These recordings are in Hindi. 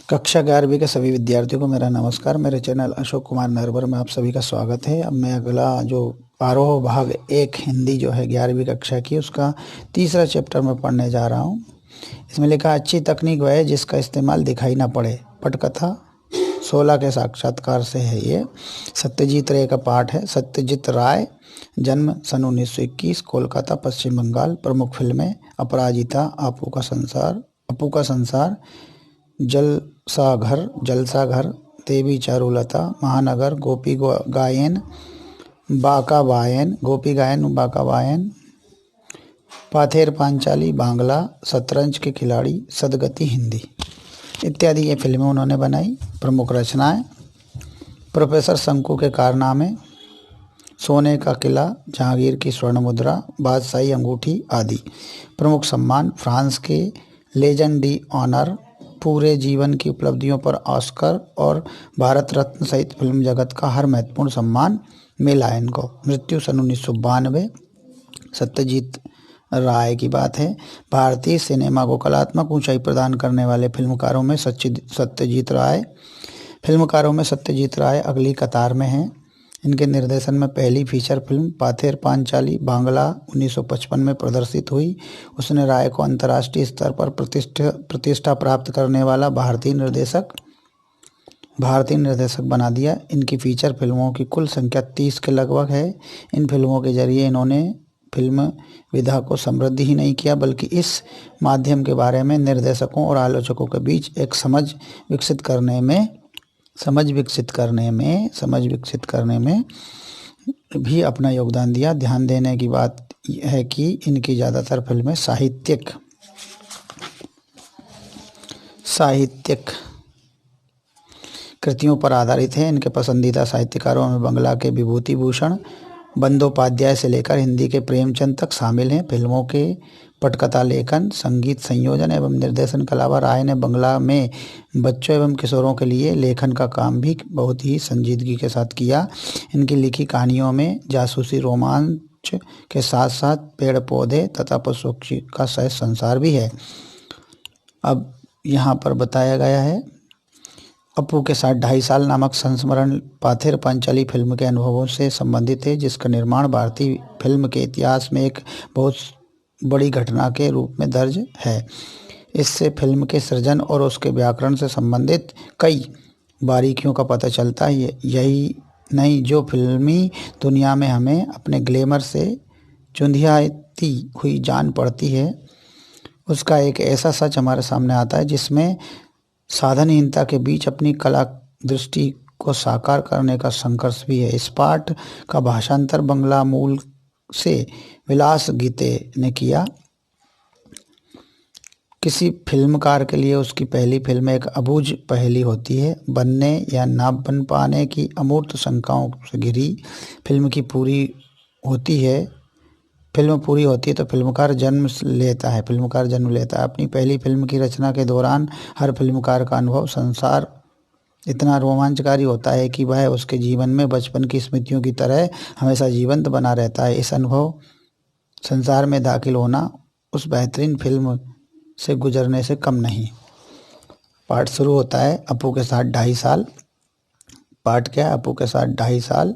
कक्षा 11वीं के सभी विद्यार्थियों को मेरा नमस्कार। मेरे चैनल अशोक कुमार नरवर में आप सभी का स्वागत है। अब मैं अगला जो आरोह भाग 1 हिंदी जो है 11वीं कक्षा की उसका तीसरा चैप्टर में पढ़ने जा रहा हूँ। इसमें लिखा अच्छी तकनीक वह है जिसका इस्तेमाल दिखाई ना पड़े। पटकथा 16 के साक्षात्कार से है ये। सत्यजीत रे का पाठ है। सत्यजीत राय, जन्म सन 1921, कोलकाता पश्चिम बंगाल। प्रमुख फिल्में अपराजिता, अपू का संसार, जलसाघर, देवी चारुलता, महानगर, गोपी गायन, बाका बायन, पाथेर पांचाली बांग्ला, शतरंज के खिलाड़ी, सदगति हिंदी इत्यादि ये फिल्में उन्होंने बनाई। प्रमुख रचनाएं: प्रोफेसर शंकु के कारनामे, सोने का किला, जहांगीर की स्वर्ण मुद्रा, बादशाही अंगूठी आदि। प्रमुख सम्मान: फ्रांस के लेजन डी ऑनर, पूरे जीवन की उपलब्धियों पर ऑस्कर और भारत रत्न सहित फिल्म जगत का हर महत्वपूर्ण सम्मान मिला इनको। मृत्यु सन 1992। सत्यजीत राय की बात है। भारतीय सिनेमा को कलात्मक ऊंचाई प्रदान करने वाले फिल्मकारों में सत्यजीत राय अगली कतार में हैं। इनके निर्देशन में पहली फीचर फिल्म पाथेर पांचाली बांग्ला 1955 में प्रदर्शित हुई। उसने राय को अंतर्राष्ट्रीय स्तर पर प्रतिष्ठा प्राप्त करने वाला भारतीय निर्देशक बना दिया। इनकी फीचर फिल्मों की कुल संख्या 30 के लगभग है। इन फिल्मों के जरिए इन्होंने फिल्म विधा को समृद्ध ही नहीं किया बल्कि इस माध्यम के बारे में निर्देशकों और आलोचकों के बीच एक समझ विकसित करने में भी अपना योगदान दिया। ध्यान देने की बात है कि इनकी ज़्यादातर फिल्में साहित्यिक कृतियों पर आधारित हैं। इनके पसंदीदा साहित्यकारों में बंगला के विभूति भूषण बंदोपाध्याय से लेकर हिंदी के प्रेमचंद तक शामिल हैं। फिल्मों के पटकथा लेखन, संगीत संयोजन एवं निर्देशन के अलावा राय ने बंगला में बच्चों एवं किशोरों के लिए लेखन का काम भी बहुत ही संजीदगी के साथ किया। इनकी लिखी कहानियों में जासूसी रोमांच के साथ साथ पेड़ पौधे तथा पशु पक्षी का सहज संसार भी है। अब यहाँ पर बताया गया है अपू के साथ 2.5 साल नामक संस्मरण पाथेर पांचाली फिल्म के अनुभवों से संबंधित है, जिसका निर्माण भारतीय फिल्म के इतिहास में एक बहुत बड़ी घटना के रूप में दर्ज है। इससे फिल्म के सृजन और उसके व्याकरण से संबंधित कई बारीकियों का पता चलता है। यही नहीं, जो फिल्मी दुनिया में हमें अपने ग्लैमर से चुंधियाती हुई जान पड़ती है, उसका एक ऐसा सच हमारे सामने आता है जिसमें साधनहीनता के बीच अपनी कला दृष्टि को साकार करने का संघर्ष भी है। इस पाठ का भाषांतर बंगला मूल से विलास गीते ने किया। किसी फिल्मकार के लिए उसकी पहली फिल्म एक अबूझ पहेली होती है। बनने या ना बन पाने की अमूर्त शंकाओं से घिरी फिल्म पूरी होती है तो फिल्मकार जन्म लेता है। अपनी पहली फिल्म की रचना के दौरान हर फिल्मकार का अनुभव संसार इतना रोमांचकारी होता है कि वह उसके जीवन में बचपन की स्मृतियों की तरह हमेशा जीवंत बना रहता है। इस अनुभव संसार में दाखिल होना उस बेहतरीन फिल्म से गुजरने से कम नहीं। पाठ शुरू होता है अपू के साथ 2.5 साल। पाठ क्या है? अपू के साथ 2.5 साल।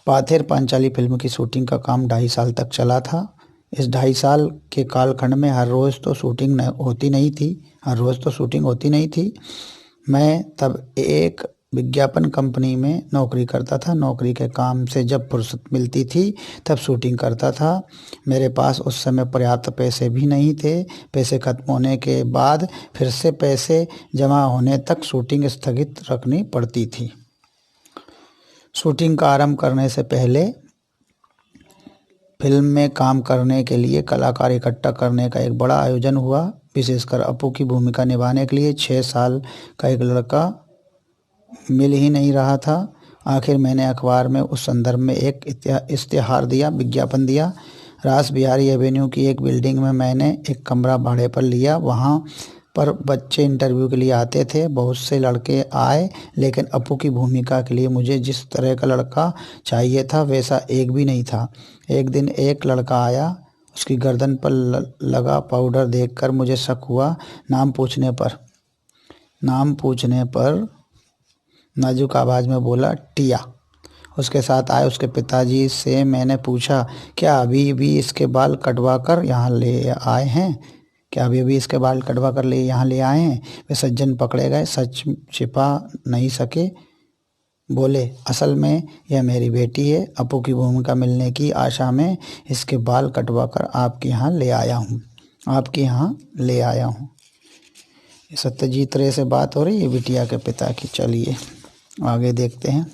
पाथेर पांचाली फिल्म की शूटिंग का काम 2.5 साल तक चला था। इस 2.5 साल के कालखंड में हर रोज़ तो शूटिंग होती नहीं थी। मैं तब एक विज्ञापन कंपनी में नौकरी करता था। नौकरी के काम से जब फुर्सत मिलती थी तब शूटिंग करता था। मेरे पास उस समय पर्याप्त पैसे भी नहीं थे। पैसे खत्म होने के बाद फिर से पैसे जमा होने तक शूटिंग स्थगित रखनी पड़ती थी। शूटिंग का आरंभ करने से पहले फिल्म में काम करने के लिए कलाकार इकट्ठा करने का एक बड़ा आयोजन हुआ। विशेषकर अपू की भूमिका निभाने के लिए 6 साल का एक लड़का मिल ही नहीं रहा था। आखिर मैंने अखबार में उस संदर्भ में एक विज्ञापन दिया। रास बिहारी एवेन्यू की एक बिल्डिंग में मैंने एक कमरा भाड़े पर लिया। वहाँ पर बच्चे इंटरव्यू के लिए आते थे। बहुत से लड़के आए, लेकिन अपू की भूमिका के लिए मुझे जिस तरह का लड़का चाहिए था वैसा एक भी नहीं था। एक दिन एक लड़का आया। उसकी गर्दन पर लगा पाउडर देखकर मुझे शक हुआ। नाम पूछने पर नाम पूछने पर नाजुक आवाज़ में बोला, टिया। उसके साथ आए उसके पिताजी से मैंने पूछा, क्या अभी भी इसके बाल कटवा कर यहाँ ले आए हैं? क्या अभी भी इसके बाल कटवा कर यहाँ ले आए हैं? वे सज्जन पकड़े गए, सच छिपा नहीं सके, बोले, असल में यह मेरी बेटी है। अपू की भूमिका मिलने की आशा में इसके बाल कटवा कर आपके यहाँ ले आया हूँ। सत्यजीत रे से बात हो रही है बिटिया के पिता की। चलिए आगे देखते हैं।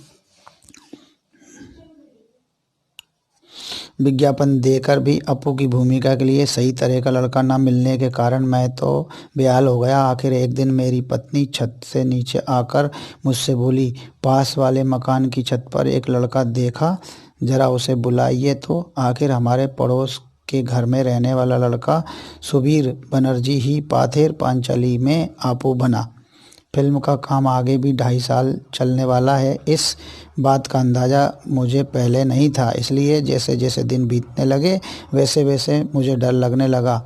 विज्ञापन देकर भी अपू की भूमिका के लिए सही तरह का लड़का न मिलने के कारण मैं तो बेहाल हो गया। आखिर एक दिन मेरी पत्नी छत से नीचे आकर मुझसे बोली, पास वाले मकान की छत पर एक लड़का देखा, जरा उसे बुलाइए तो। आखिर हमारे पड़ोस के घर में रहने वाला लड़का सुबीर बनर्जी ही पाथेर पांचाली में आपू बना। फिल्म का काम आगे भी 2.5 साल चलने वाला है। इस बात का अंदाज़ा मुझे पहले नहीं था, इसलिए जैसे जैसे दिन बीतने लगे वैसे वैसे मुझे डर लगने लगा।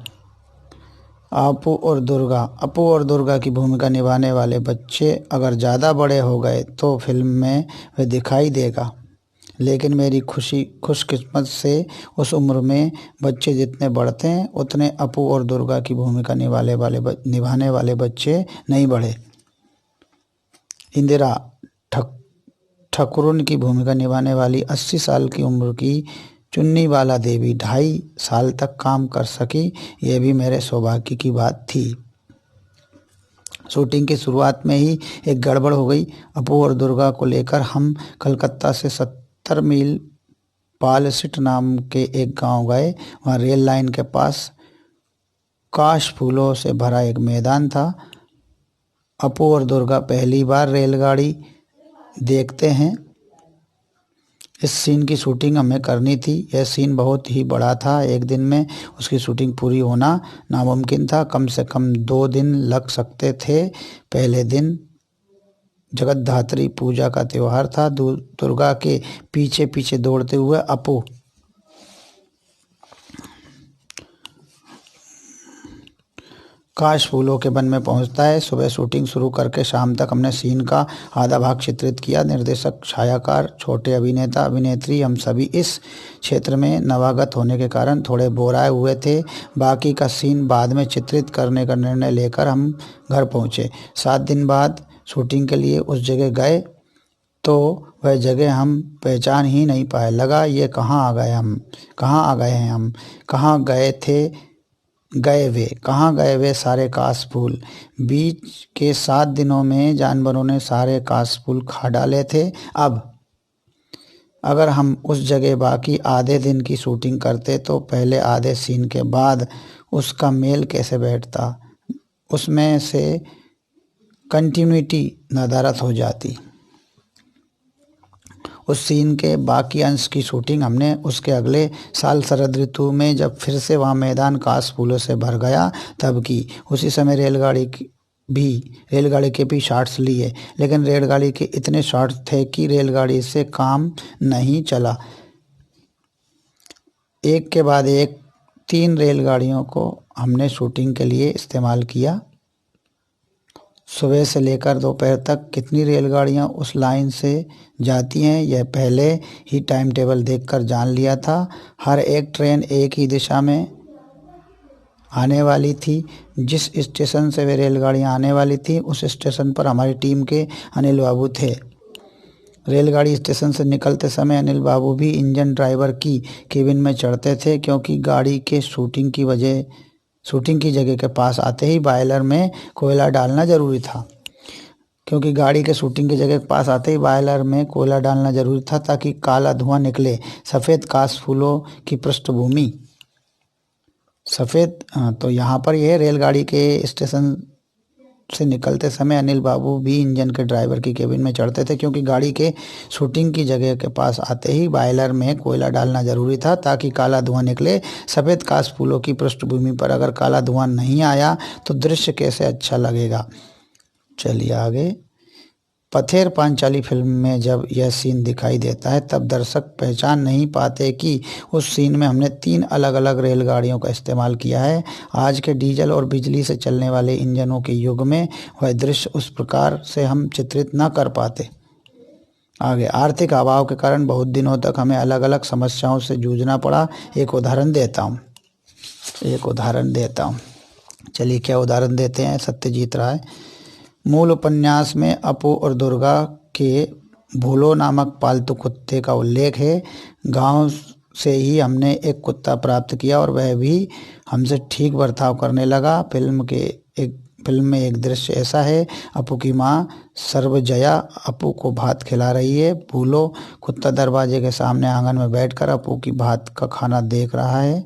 अपू और दुर्गा की भूमिका निभाने वाले बच्चे अगर ज़्यादा बड़े हो गए तो फिल्म में वे दिखाई देगा, लेकिन मेरी खुशकिस्मत से उस उम्र में बच्चे जितने बढ़ते हैं उतने अपू और दुर्गा की भूमिका निभाने वाले बच्चे नहीं बढ़े। इंदिरा ठकुरन की भूमिका निभाने वाली 80 साल की उम्र की चुन्नीवाला देवी 2.5 साल तक काम कर सकी, ये भी मेरे सौभाग्य की बात थी। शूटिंग की शुरुआत में ही एक गड़बड़ हो गई। अपू और दुर्गा को लेकर हम कलकत्ता से 70 मील पालसिट नाम के एक गांव गए। वहाँ रेल लाइन के पास काश फूलों से भरा एक मैदान था। अपू और दुर्गा पहली बार रेलगाड़ी देखते हैं। इस सीन की शूटिंग हमें करनी थी। यह सीन बहुत ही बड़ा था। एक दिन में उसकी शूटिंग पूरी होना नामुमकिन था। कम से कम 2 दिन लग सकते थे। पहले दिन जगद्धात्री पूजा का त्यौहार था। दुर्गा के पीछे पीछे दौड़ते हुए अपू काश फूलों के वन में पहुंचता है। सुबह शूटिंग शुरू करके शाम तक हमने सीन का आधा भाग चित्रित किया। निर्देशक, छायाकार, छोटे अभिनेता अभिनेत्री, हम सभी इस क्षेत्र में नवागत होने के कारण थोड़े बोराए हुए थे। बाकी का सीन बाद में चित्रित करने का निर्णय लेकर हम घर पहुंचे। 7 दिन बाद शूटिंग के लिए उस जगह गए तो वह जगह हम पहचान ही नहीं पाए। लगा ये कहाँ आ गए हम, कहाँ गए वे सारे काश फूल। बीच के 7 दिनों में जानवरों ने सारे काश फूल खा डाले थे। अब अगर हम उस जगह बाकी आधे दिन की शूटिंग करते तो पहले आधे सीन के बाद उसका मेल कैसे बैठता, उसमें से कंटिन्यूटी नदारद हो जाती। उस सीन के बाकी अंश की शूटिंग हमने उसके अगले साल शरद ऋतु में, जब फिर से वहाँ मैदान काश फूलों से भर गया, तब की। उसी समय रेलगाड़ी के भी शॉट्स लिए, लेकिन रेलगाड़ी के इतने शॉट्स थे कि रेलगाड़ी से काम नहीं चला। एक के बाद एक 3 रेलगाड़ियों को हमने शूटिंग के लिए इस्तेमाल किया। सुबह से लेकर दोपहर तक कितनी रेलगाड़ियां उस लाइन से जाती हैं यह पहले ही टाइम टेबल देखकर जान लिया था। हर एक ट्रेन एक ही दिशा में आने वाली थी। जिस स्टेशन से वे रेलगाड़ियां आने वाली थी उस स्टेशन पर हमारी टीम के अनिल बाबू थे। रेलगाड़ी स्टेशन से निकलते समय अनिल बाबू भी इंजन ड्राइवर की केबिन में चढ़ते थे, क्योंकि गाड़ी के शूटिंग की जगह के पास आते ही बॉयलर में कोयला डालना ज़रूरी था, ताकि काला धुआं निकले। सफ़ेद काश फूलों की पृष्ठभूमि तो यहाँ पर यह रेलगाड़ी के स्टेशन से निकलते समय अनिल बाबू भी इंजन के ड्राइवर की केबिन में चढ़ते थे, क्योंकि गाड़ी के शूटिंग की जगह के पास आते ही बॉयलर में कोयला डालना ज़रूरी था, ताकि काला धुआं निकले। सफ़ेद काश फूलों की पृष्ठभूमि पर अगर काला धुआं नहीं आया तो दृश्य कैसे अच्छा लगेगा। चलिए आगे। पथेर पांचाली फिल्म में जब यह सीन दिखाई देता है तब दर्शक पहचान नहीं पाते कि उस सीन में हमने 3 अलग अलग रेलगाड़ियों का इस्तेमाल किया है। आज के डीजल और बिजली से चलने वाले इंजनों के युग में वह दृश्य उस प्रकार से हम चित्रित न कर पाते। आगे, आर्थिक अभाव के कारण बहुत दिनों तक हमें अलग अलग समस्याओं से जूझना पड़ा। एक उदाहरण देता हूँ। चलिए क्या उदाहरण देते हैं। सत्यजीत राय। मूल उपन्यास में अपू और दुर्गा के भूलो नामक पालतू कुत्ते का उल्लेख है। गांव से ही हमने एक कुत्ता प्राप्त किया और वह भी हमसे ठीक बर्ताव करने लगा। फिल्म में एक दृश्य ऐसा है, अपू की माँ सर्वजया अपू को भात खिला रही है। भूलो कुत्ता दरवाजे के सामने आंगन में बैठकर अपू की भात का खाना देख रहा है।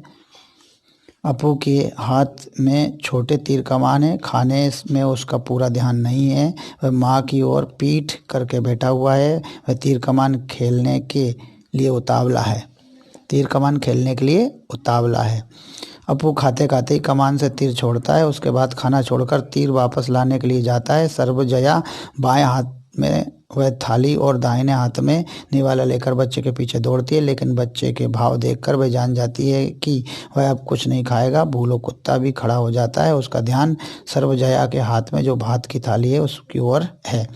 अपू के हाथ में छोटे तीर कमान है। खाने में उसका पूरा ध्यान नहीं है। वह माँ की ओर पीठ करके बैठा हुआ है। वह तीर कमान खेलने के लिए उतावला है। अपू खाते खाते ही कमान से तीर छोड़ता है। उसके बाद खाना छोड़कर तीर वापस लाने के लिए जाता है। सर्वजया बाएं हाथ में वह थाली और दाहिने हाथ में निवाला लेकर बच्चे के पीछे दौड़ती है, लेकिन बच्चे के भाव देखकर वह जान जाती है कि वह अब कुछ नहीं खाएगा। भूलो कुत्ता भी खड़ा हो जाता है। उसका ध्यान सर्वजया के हाथ में जो भात की थाली है उसकी ओर है।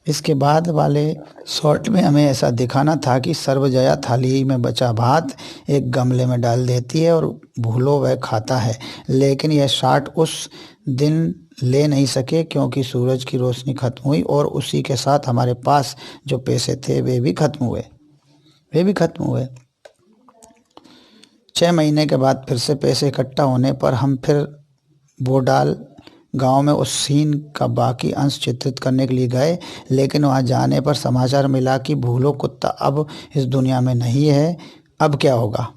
इसके बाद वाले शॉट में हमें ऐसा दिखाना था कि सर्वजया थाली में बचा भात एक गमले में डाल देती है और भूलो वह खाता है, लेकिन यह शॉट उस दिन ले नहीं सके क्योंकि सूरज की रोशनी खत्म हुई और उसी के साथ हमारे पास जो पैसे थे वे भी खत्म हुए। 6 महीने के बाद फिर से पैसे इकट्ठा होने पर हम फिर बोडाल गांव में उस सीन का बाकी अंश चित्रित करने के लिए गए, लेकिन वहां जाने पर समाचार मिला कि भूलो कुत्ता अब इस दुनिया में नहीं है। अब क्या होगा?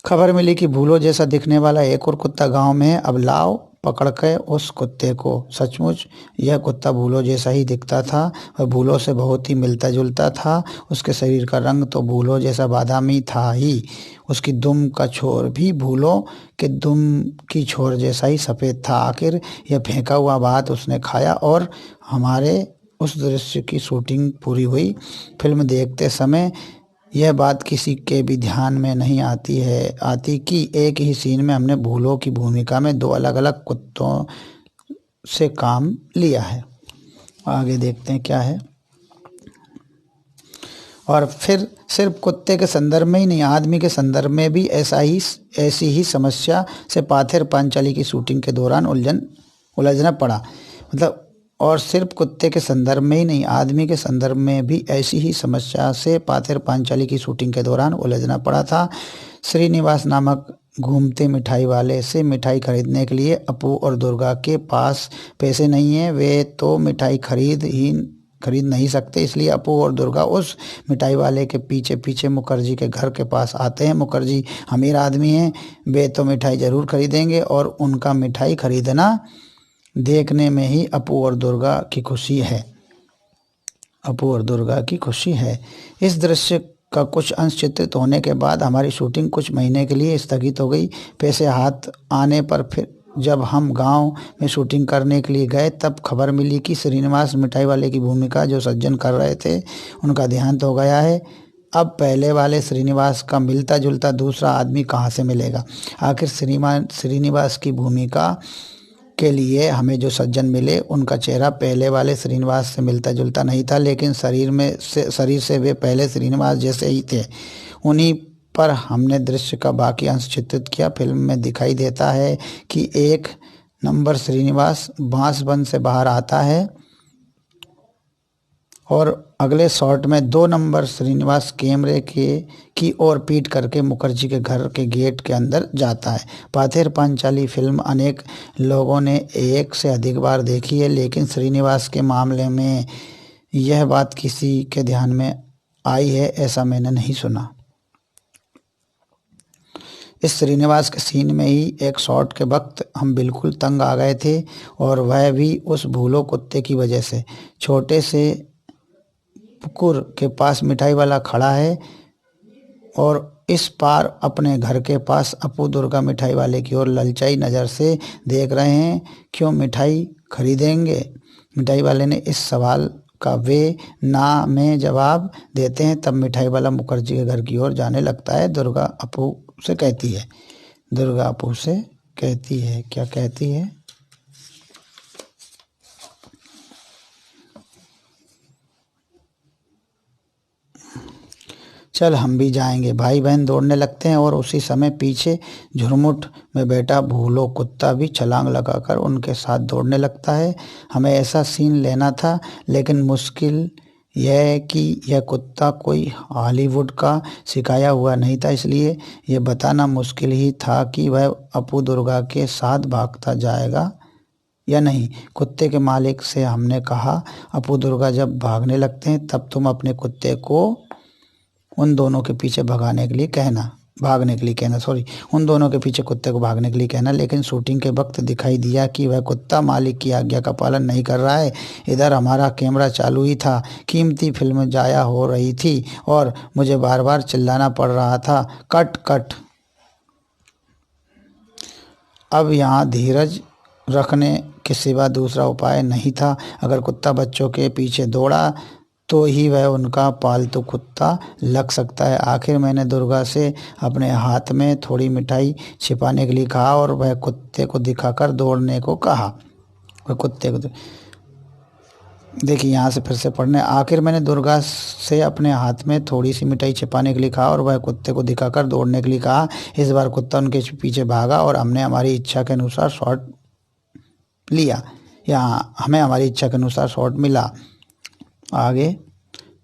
खबर मिली कि भूलो जैसा दिखने वाला एक और कुत्ता गांव में है। अब लाओ पकड़ के उस कुत्ते को। सचमुच यह कुत्ता भूलो जैसा ही दिखता था। वह भूलो से बहुत ही मिलता जुलता था। उसके शरीर का रंग तो भूलो जैसा बादामी था ही। उसकी दुम का छोर भी भूलो के दुम की छोर जैसा ही सफ़ेद था। आखिर यह फेंका हुआ भात उसने खाया और हमारे उस दृश्य की शूटिंग पूरी हुई। फिल्म देखते समय यह बात किसी के भी ध्यान में नहीं आती कि एक ही सीन में हमने भूलो की भूमिका में 2 अलग अलग कुत्तों से काम लिया है। आगे देखते हैं क्या है। और फिर सिर्फ कुत्ते के संदर्भ में ही नहीं, आदमी के संदर्भ में भी ऐसी ही समस्या से पाथेर पांचाली की शूटिंग के दौरान उलझना पड़ा। और सिर्फ कुत्ते के संदर्भ में ही नहीं, आदमी के संदर्भ में भी ऐसी ही समस्या से पाथेर पांचाली की शूटिंग के दौरान उलझना पड़ा था। श्रीनिवास नामक घूमते मिठाई वाले से मिठाई खरीदने के लिए अपू और दुर्गा के पास पैसे नहीं है। वे तो मिठाई खरीद नहीं सकते, इसलिए अपू और दुर्गा उस मिठाई वाले के पीछे पीछे मुखर्जी के घर के पास आते हैं। मुखर्जी अमीर आदमी हैं, वे तो मिठाई जरूर खरीदेंगे और उनका मिठाई खरीदना देखने में ही अपू और दुर्गा की खुशी है। इस दृश्य का कुछ अंश चित्रित होने के बाद हमारी शूटिंग कुछ महीने के लिए स्थगित हो गई। पैसे हाथ आने पर फिर जब हम गांव में शूटिंग करने के लिए गए तब खबर मिली कि श्रीनिवास मिठाई वाले की भूमिका जो सज्जन कर रहे थे उनका देहांत हो गया है। अब पहले वाले श्रीनिवास का मिलता जुलता दूसरा आदमी कहाँ से मिलेगा? आखिर श्रीनिवास की भूमिका के लिए हमें जो सज्जन मिले उनका चेहरा पहले वाले श्रीनिवास से मिलता जुलता नहीं था, लेकिन शरीर से वे पहले श्रीनिवास जैसे ही थे। उन्हीं पर हमने दृश्य का बाकी अंश चित्रित किया। फिल्म में दिखाई देता है कि 1 नंबर श्रीनिवास बांसबंद से बाहर आता है और अगले शॉट में 2 नंबर श्रीनिवास कैमरे की ओर पीट करके मुखर्जी के घर के गेट के अंदर जाता है। पाथेर पांचाली फिल्म अनेक लोगों ने एक से अधिक बार देखी है, लेकिन श्रीनिवास के मामले में यह बात किसी के ध्यान में आई है ऐसा मैंने नहीं सुना। इस श्रीनिवास के सीन में ही एक शॉट के वक्त हम बिल्कुल तंग आ गए थे और वह भी उस भूलो कुत्ते की वजह से। छोटे से पुकुर के पास मिठाई वाला खड़ा है और इस पार अपने घर के पास अपू दुर्गा मिठाई वाले की ओर ललचाई नज़र से देख रहे हैं। क्यों मिठाई खरीदेंगे? मिठाई वाले ने इस सवाल का वे ना में जवाब देते हैं। तब मिठाई वाला मुखर्जी के घर की ओर जाने लगता है। दुर्गा अपू से कहती है, दुर्गा अपू से कहती है, क्या कहती है? चल हम भी जाएंगे। भाई बहन दौड़ने लगते हैं और उसी समय पीछे झुरमुट में बैठा भूलो कुत्ता भी छलांग लगाकर उनके साथ दौड़ने लगता है। हमें ऐसा सीन लेना था, लेकिन मुश्किल यह है कि यह कुत्ता कोई हॉलीवुड का सिखाया हुआ नहीं था, इसलिए यह बताना मुश्किल ही था कि वह अपू दुर्गा के साथ भागता जाएगा या नहीं। कुत्ते के मालिक से हमने कहा, अपू दुर्गा जब भागने लगते हैं तब तुम अपने कुत्ते को उन दोनों के पीछे भागने के लिए कहना, उन दोनों के पीछे कुत्ते को भागने के लिए कहना। लेकिन शूटिंग के वक्त दिखाई दिया कि वह कुत्ता मालिक की आज्ञा का पालन नहीं कर रहा है। इधर हमारा कैमरा चालू ही था, कीमती फिल्म जाया हो रही थी और मुझे बार बार चिल्लाना पड़ रहा था, कट कट। अब यहाँ धीरज रखने के सिवा दूसरा उपाय नहीं था। अगर कुत्ता बच्चों के पीछे दौड़ा तो ही वह उनका पालतू कुत्ता लग सकता है। आखिर मैंने दुर्गा से अपने हाथ में थोड़ी मिठाई छिपाने के लिए कहा और वह कुत्ते को दिखाकर दौड़ने को कहा। वह कुत्ते को देखिए, यहाँ से फिर से पढ़ने। आखिर मैंने दुर्गा से अपने हाथ में थोड़ी सी मिठाई छिपाने के लिए कहा और वह कुत्ते को दिखाकर दौड़ने के लिए कहा। इस बार कुत्ता उनके पीछे भागा और हमने हमारी इच्छा के अनुसार शॉट लिया। यहाँ हमें हमारी इच्छा के अनुसार शॉट मिला। आगे,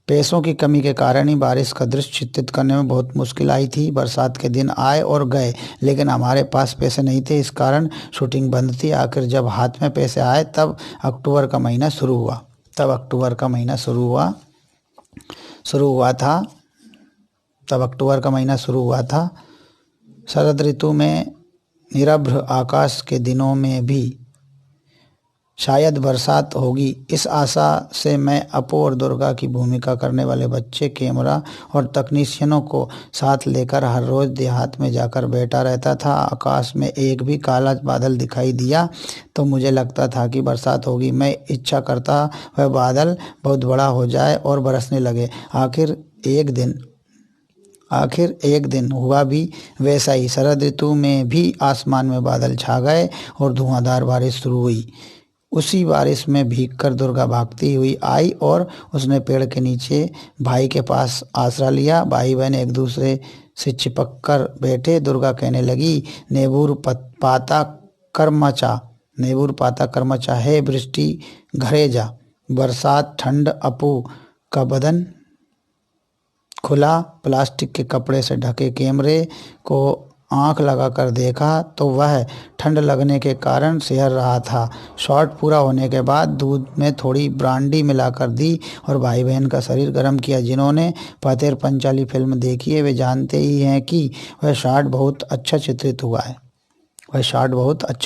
पैसों की कमी के कारण ही बारिश का दृश्य चित्रित करने में बहुत मुश्किल आई थी। बरसात के दिन आए और गए, लेकिन हमारे पास पैसे नहीं थे, इस कारण शूटिंग बंद थी। आखिर जब हाथ में पैसे आए तब अक्टूबर का महीना शुरू हुआ था। शरद ऋतु में निरभ्र आकाश के दिनों में भी शायद बरसात होगी। इस आशा से मैं अपू और दुर्गा की भूमिका करने वाले बच्चे, कैमरा और तकनीशियनों को साथ लेकर हर रोज देहात में जाकर बैठा रहता था। आकाश में एक भी काला बादल दिखाई दिया तो मुझे लगता था कि बरसात होगी। मैं इच्छा करता वह बादल बहुत बड़ा हो जाए और बरसने लगे। आखिर एक दिन हुआ भी वैसा ही। शरद ऋतु में भी आसमान में बादल छा गए और धुआंधार बारिश शुरू हुई। उसी बारिश में भीगकर दुर्गा भागती हुई आई और उसने पेड़ के नीचे भाई के पास आसरा लिया। भाई बहन एक दूसरे से चिपक कर बैठे। दुर्गा कहने लगी, नेबूर पाता कर्मचा है वृष्टि घरे जा। बरसात ठंड। अपू का बदन खुला, प्लास्टिक के कपड़े से ढके कैमरे को आंख लगाकर देखा तो वह ठंड लगने के कारण सिहर रहा था। शॉट पूरा होने के बाद दूध में थोड़ी ब्रांडी मिलाकर दी और भाई बहन का शरीर गर्म किया। जिन्होंने पतेर पंचाली फिल्म देखी है वे जानते ही हैं कि वह शॉट बहुत अच्छा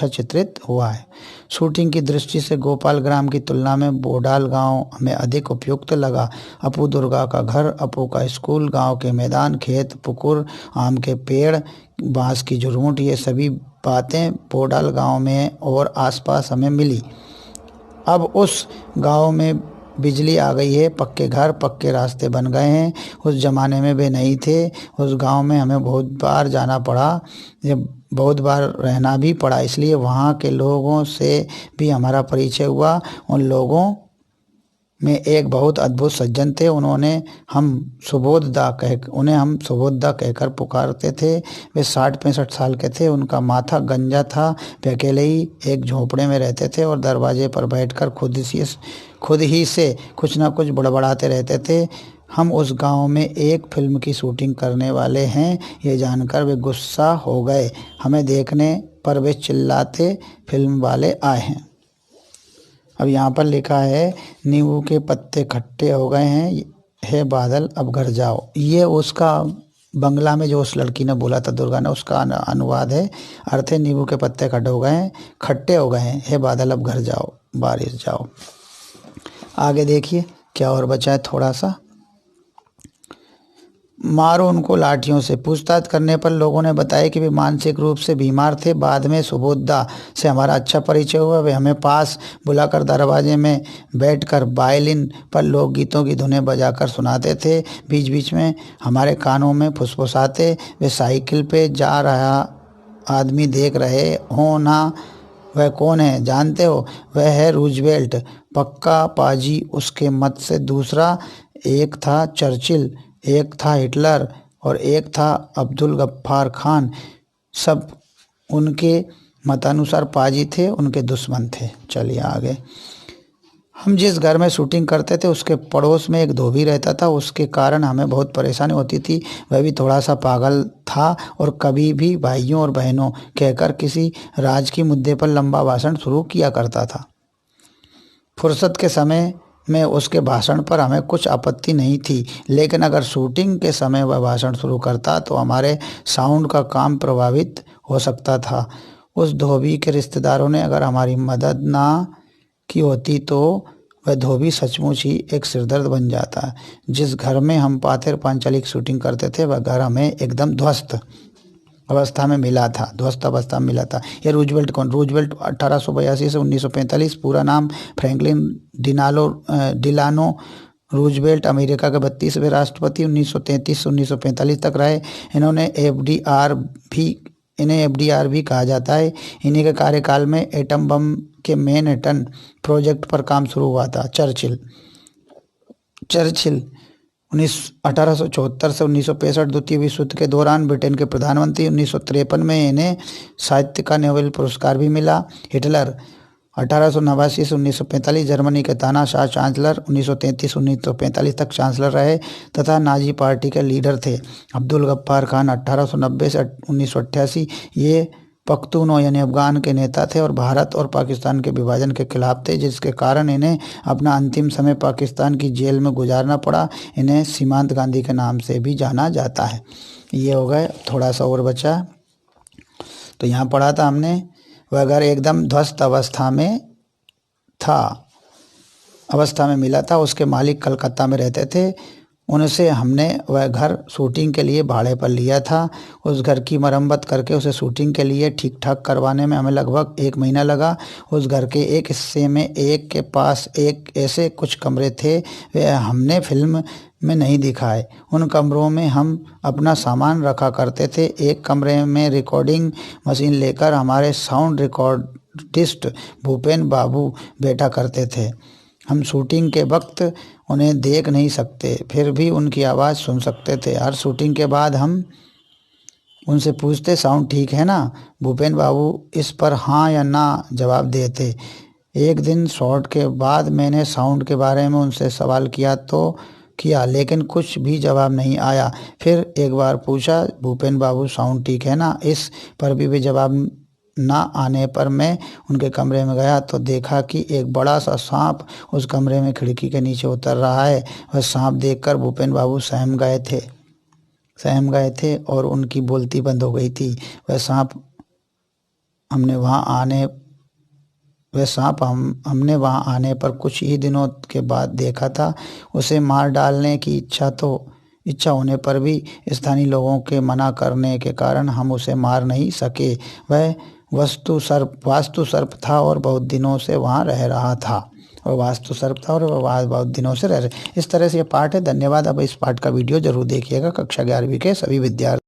चित्रित हुआ है। शूटिंग की दृष्टि से गोपाल ग्राम की तुलना में बोडाल गांव हमें अधिक उपयुक्त लगा। अपू दुर्गा का घर, अपू का स्कूल, गांव के मैदान, खेत, पुकुर, आम के पेड़, बांस की झुरमुट, ये सभी बातें बोडाल गांव में और आसपास हमें मिली। अब उस गांव में बिजली आ गई है, पक्के घर, पक्के रास्ते बन गए हैं। उस ज़माने में वे नहीं थे। उस गांव में हमें बहुत बार जाना पड़ा, बहुत बार रहना भी पड़ा, इसलिए वहाँ के लोगों से भी हमारा परिचय हुआ। उन लोगों में एक बहुत अद्भुत सज्जन थे। उन्हें हम सुबोधदा कहकर पुकारते थे। वे 60-65 साल के थे। उनका माथा गंजा था। वे अकेले ही एक झोपड़े में रहते थे और दरवाजे पर बैठकर खुद ही से कुछ ना कुछ बड़बड़ाते रहते थे। हम उस गांव में एक फिल्म की शूटिंग करने वाले हैं, ये जानकर वे गुस्सा हो गए। हमें देखने पर वे चिल्लाते, फिल्म वाले आए हैं। अब यहाँ पर लिखा है, नींबू के पत्ते खट्टे हो गए हैं, हे बादल अब घर जाओ। ये उसका बंगला में जो उस लड़की ने बोला था दुर्गा ने, उसका अनुवाद है। अर्थ है, नींबू के पत्ते खट्टे हो गए हैं, हे बादल अब घर जाओ, बारिश जाओ। आगे देखिए क्या और बचा है थोड़ा सा। मारो उनको लाठियों से। पूछताछ करने पर लोगों ने बताया कि वे मानसिक रूप से बीमार थे। बाद में सुबोधा से हमारा अच्छा परिचय हुआ। वे हमें पास बुलाकर दरवाजे में बैठकर वायलिन पर लोकगीतों की धुनें बजाकर सुनाते थे। बीच बीच में हमारे कानों में फुसफुसाते। वे साइकिल पे जा रहा आदमी देख रहे हो ना, वह कौन है जानते हो? वह है रूजवेल्ट। पक्का पाजी उसके मत से। दूसरा, एक था चर्चिल, एक था हिटलर और एक था अब्दुल गफ्फार खान। सब उनके मतानुसार पाजी थे, उनके दुश्मन थे। चलिए आगे। हम जिस घर में शूटिंग करते थे उसके पड़ोस में एक धोबी रहता था। उसके कारण हमें बहुत परेशानी होती थी। वह भी थोड़ा सा पागल था और कभी भी भाइयों और बहनों कहकर किसी राजकीय मुद्दे पर लंबा भाषण शुरू किया करता था। फुर्सत के समय में उसके भाषण पर हमें कुछ आपत्ति नहीं थी, लेकिन अगर शूटिंग के समय वह भाषण शुरू करता तो हमारे साउंड का काम प्रभावित हो सकता था। उस धोबी के रिश्तेदारों ने अगर हमारी मदद ना की होती तो वह धोबी सचमुच ही एक सिरदर्द बन जाता। जिस घर में हम पाथेर पांचाली की शूटिंग करते थे वह घर हमें एकदम ध्वस्त अवस्था में मिला था। यह रूजवेल्ट कौन? रूजवेल्ट 1882 से 1945। पूरा नाम फ्रैंकलिन डिलानो रूजवेल्ट, अमेरिका के 32वें राष्ट्रपति। 1933 से 1945 तक रहे। इन्हें एफडीआर भी कहा जाता है। इन्हीं के कार्यकाल में एटम बम के मैनहट्टन प्रोजेक्ट पर काम शुरू हुआ था। चर्चिल 1874 से 1965 द्वितीय विश्व युद्ध के दौरान ब्रिटेन के प्रधानमंत्री। 1953 में इन्हें साहित्य का नोबेल पुरस्कार भी मिला। हिटलर 1889 से 1945 जर्मनी के तानाशाह चांसलर। 1933-1945 तक चांसलर रहे तथा नाजी पार्टी के लीडर थे। अब्दुल गफ्फार खान 1890 से 1988 ये पख्तूनों यानी अफगान के नेता थे और भारत और पाकिस्तान के विभाजन के खिलाफ थे, जिसके कारण इन्हें अपना अंतिम समय पाकिस्तान की जेल में गुजारना पड़ा। इन्हें सीमांत गांधी के नाम से भी जाना जाता है। ये हो गए, थोड़ा सा और बचा। तो यहाँ पढ़ा था हमने, वह घर एकदम ध्वस्त अवस्था में मिला था। उसके मालिक कलकत्ता में रहते थे। उनसे हमने वह घर शूटिंग के लिए भाड़े पर लिया था। उस घर की मरम्मत करके उसे शूटिंग के लिए ठीक ठाक करवाने में हमें लगभग 1 महीना लगा। उस घर के एक हिस्से में एक के पास एक ऐसे कुछ कमरे थे वे हमने फिल्म में नहीं दिखाए। उन कमरों में हम अपना सामान रखा करते थे। एक कमरे में रिकॉर्डिंग मशीन लेकर हमारे साउंड रिकॉर्डिस्ट भूपेन बाबू बैठा करते थे। हम शूटिंग के वक्त उन्हें देख नहीं सकते, फिर भी उनकी आवाज़ सुन सकते थे। हर शूटिंग के बाद हम उनसे पूछते, साउंड ठीक है ना? भूपेन बाबू इस पर हाँ या ना जवाब देते। एक दिन शॉट के बाद मैंने साउंड के बारे में उनसे सवाल किया लेकिन कुछ भी जवाब नहीं आया। फिर एक बार पूछा, भूपेन बाबू साउंड ठीक है ना? इस पर भी जवाब ना आने पर मैं उनके कमरे में गया तो देखा कि एक बड़ा सा सांप उस कमरे में खिड़की के नीचे उतर रहा है। वह सांप देखकर भूपेन बाबू सहम गए थे और उनकी बोलती बंद हो गई थी। वह सांप हमने वहाँ आने पर कुछ ही दिनों के बाद देखा था। उसे मार डालने की इच्छा होने पर भी स्थानीय लोगों के मना करने के कारण हम उसे मार नहीं सके। वह वास्तु सर्प था और बहुत दिनों से वहाँ रह रहा था। इस तरह से ये पाठ है। धन्यवाद। अब इस पाठ का वीडियो जरूर देखिएगा। कक्षा 11वीं के सभी विद्यार्थी